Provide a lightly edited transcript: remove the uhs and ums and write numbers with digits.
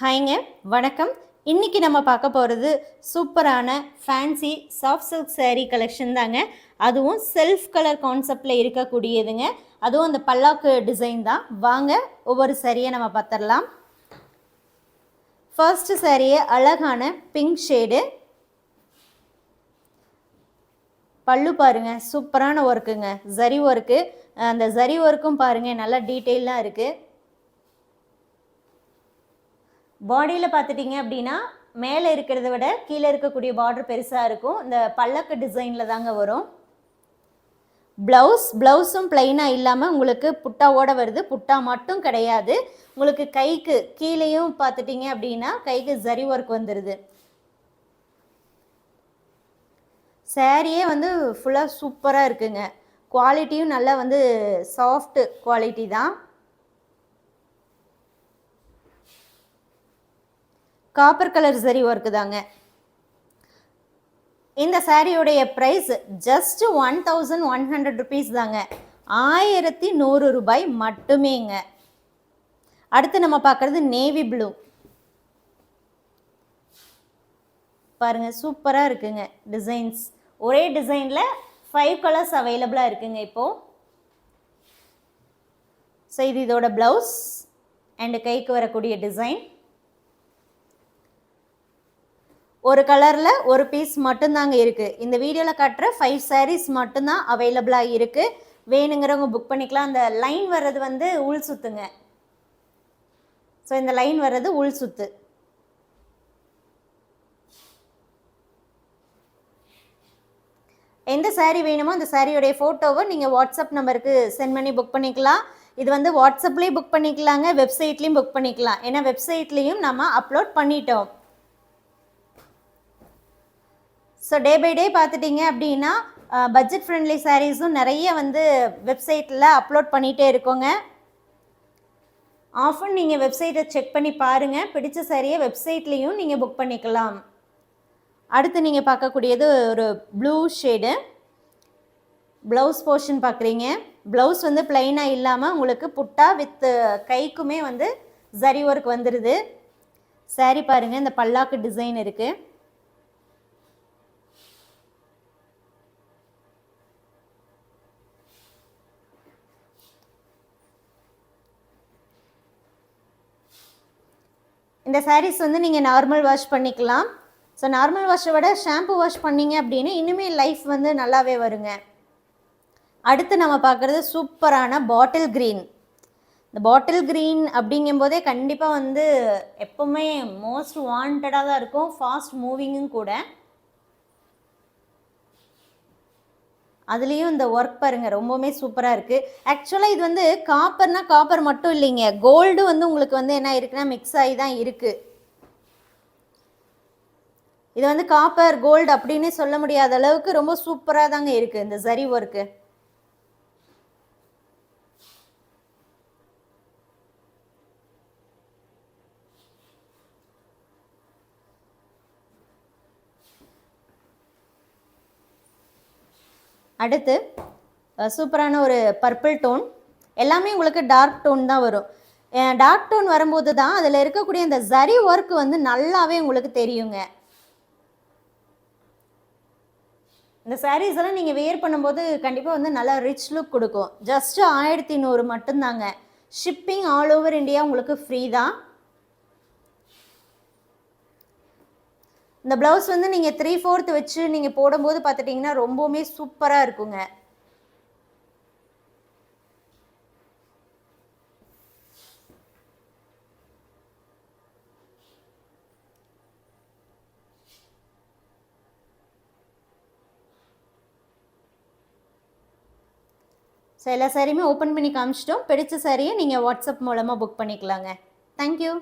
ஹாய்ங்க, வணக்கம். இன்றைக்கி நம்ம பார்க்க போகிறது சூப்பரான fancy soft silk saree collection தாங்க. அதுவும் செல்ஃப் கலர் கான்செப்டில் இருக்கக்கூடியதுங்க. அதுவும் அந்த பல்லாக்கு டிசைன் தான். வாங்க ஒவ்வொரு சாரியை நம்ம பார்த்துடலாம். ஃபர்ஸ்ட் சாரியை அழகான பிங்க் ஷேடு. பல்லு பாருங்க, சூப்பரான ஒர்க்குங்க, ஜரி ஒர்க்கு. அந்த ஜரி ஒர்க்கும் பாருங்கள், நல்லா டீட்டெயிலாக இருக்குது. பாடியில் பார்த்துட்டிங்க அப்படின்னா மேலே இருக்கிறத விட கீழே இருக்கக்கூடிய பார்டர் பெருசாக இருக்கும். இந்த பல்லக்கு டிசைனில் தாங்க வரும். ப்ளவுஸும் பிளைனாக இல்லாமல் உங்களுக்கு புட்டாவோட வருது. புட்டா மட்டும் கிடையாது, உங்களுக்கு கைக்கு கீழேயும் பார்த்துட்டிங்க அப்படின்னா கைக்கு ஜரி ஒர்க் வந்துடுது. சாரியே வந்து ஃபுல்லாக சூப்பராக இருக்குங்க. குவாலிட்டியும் நல்லா வந்து சாஃப்ட் குவாலிட்டி தான். காப்பர் கலர் ஜரி ஒர்க்கு தாங்க. இந்த சாரியோடைய ப்ரைஸ் ஜஸ்ட் 1100 rupees தாங்க. 1100 ரூபாய் மட்டுமேங்க. அடுத்து நம்ம பார்க்குறது நேவி ப்ளூ. பாருங்கள், சூப்பராக இருக்குங்க டிசைன்ஸ். ஒரே டிசைனில் 5 கலர்ஸ் அவைலபிளாக இருக்குங்க இப்போது. ஸோ இது இதோட ப்ளவுஸ் அண்டு கைக்கு வரக்கூடிய டிசைன். ஒரு கலரில் ஒரு பீஸ் மட்டும்தாங்க இருக்குது. இந்த வீடியோவில் காட்டுற 5 sarees மட்டும்தான் அவைலபிளாக இருக்குது. வேணுங்கிறவங்க புக் பண்ணிக்கலாம். அந்த லைன் வர்றது வந்து உள் சுத்துங்க. ஸோ இந்த லைன் வர்றது உள் சுத்து. எந்த சாரீ வேணுமோ அந்த சாரியோடைய ஃபோட்டோவை நீங்கள் வாட்ஸ்அப் நம்பருக்கு சென்ட் பண்ணி புக் பண்ணிக்கலாம். இது வந்து வாட்ஸ்அப்லேயும் புக் பண்ணிக்கலாங்க, வெப்சைட்லேயும் புக் பண்ணிக்கலாம். ஏன்னா வெப்சைட்லேயும் நம்ம அப்லோட் பண்ணிட்டோம். ஸோ டே பை டே பார்த்துட்டிங்க அப்படின்னா பட்ஜெட் ஃப்ரெண்ட்லி சாரீஸும் நிறைய வந்து வெப்சைட்டில் அப்லோட் பண்ணிகிட்டே இருக்கோங்க. ஆஃபன் நீங்கள் வெப்சைட்டை செக் பண்ணி பாருங்கள். பிடிச்ச சாரியை வெப்சைட்லேயும் நீங்கள் புக் பண்ணிக்கலாம். அடுத்து நீங்கள் பார்க்கக்கூடியது ஒரு ப்ளூ ஷேடு. ப்ளவுஸ் போர்ஷன் பார்க்குறீங்க. ப்ளவுஸ் வந்து பிளைனாக இல்லாமல் உங்களுக்கு புட்டா வித் கைக்குமே வந்து ஜரி ஒர்க் வந்துடுது. சாரி பாருங்கள், இந்த பல்லாக்கு டிசைன் இருக்குது. இந்த சாரீஸ் வந்து நீங்கள் நார்மல் வாஷ் பண்ணிக்கலாம். ஸோ நார்மல் வாஷை விட ஷாம்பு வாஷ் பண்ணிங்க அப்படின்னு இன்னுமே லைஃப் வந்து நல்லாவே வருங்க. அடுத்து நம்ம பார்க்குறது சூப்பரான பாட்டில் க்ரீன். இந்த பாட்டில் க்ரீன் அப்படிங்கும்போதே கண்டிப்பாக வந்து எப்போவுமே மோஸ்ட் வாண்டடாக தான் இருக்கும், ஃபாஸ்ட் மூவிங்கும் கூட. அதுலேயும் இந்த ஒர்க் பாருங்கள், ரொம்பவுமே சூப்பராக இருக்குது. ஆக்சுவலாக இது வந்து காப்பர்னால் காப்பர் மட்டும் இல்லைங்க, கோல்டு வந்து உங்களுக்கு வந்து என்ன இருக்குன்னா மிக்ஸ் ஆகி தான் இருக்குது. இது வந்து காப்பர் கோல்டு அப்படின்னு சொல்ல முடியாத அளவுக்கு ரொம்ப சூப்பராக தாங்க இருக்குது இந்த ஜரி ஒர்க்கு. அடுத்து சூப்பரான ஒரு பர்பிள் டோன். எல்லாமே உங்களுக்கு டார்க் டோன் தான் வரும். டார்க் டோன் வரும்போது தான் அதில் இருக்கக்கூடிய அந்த ஜரி ஒர்க் வந்து நல்லாவே உங்களுக்கு தெரியுங்க. இந்த சாரீஸ் எல்லாம் நீங்கள் வேர் பண்ணும்போது கண்டிப்பாக வந்து நல்லா ரிச் லுக் கொடுக்கும். ஜஸ்ட்டு 1100 மட்டும்தாங்க. ஷிப்பிங் ஆல் ஓவர் இந்தியா உங்களுக்கு ஃப்ரீ தான். இந்த ப்ளவுஸ் வந்து நீங்கள் 3/4 வச்சு நீங்கள் போடும்போது பார்த்துட்டிங்கன்னா ரொம்பவுமே சூப்பராக இருக்குங்க. ஸோ எல்லா சாரியுமே ஓப்பன் பண்ணி காமிச்சிட்டோம். பிடிச்ச சாரியை நீங்கள் வாட்ஸ்அப் மூலமாக புக் பண்ணிக்கலாங்க. தேங்க்யூ.